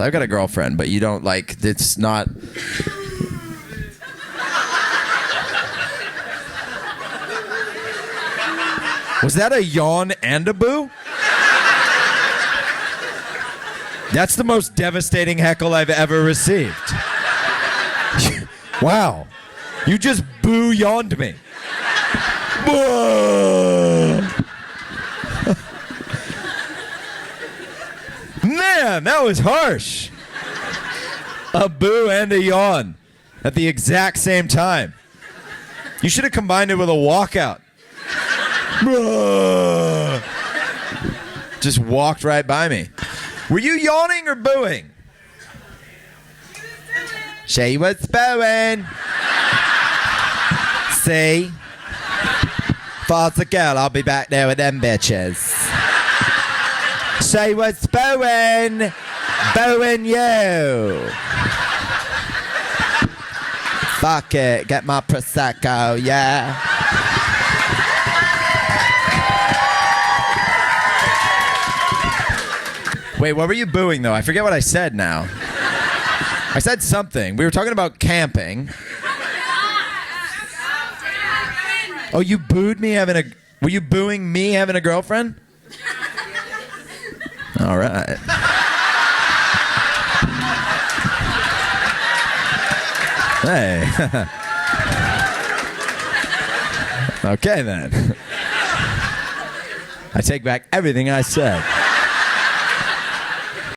I've got a girlfriend, but you don't like, it's not... Was that a yawn and a boo? That's the most devastating heckle I've ever received. Wow. You just boo yawned me. Man, that was harsh. A boo and a yawn at the exact same time. You should have combined it with a walkout. Just walked right by me. Were you yawning or booing? She was booing. See? False a girl, I'll be back there with them bitches. She was booing. Booing you. Fuck it, get my Prosecco, yeah. Wait, what were you booing, though? I forget what I said now. I said something. We were talking about camping. Oh, you booed me having a... Were you booing me having a girlfriend? All right. Hey. Okay, then. I take back everything I said.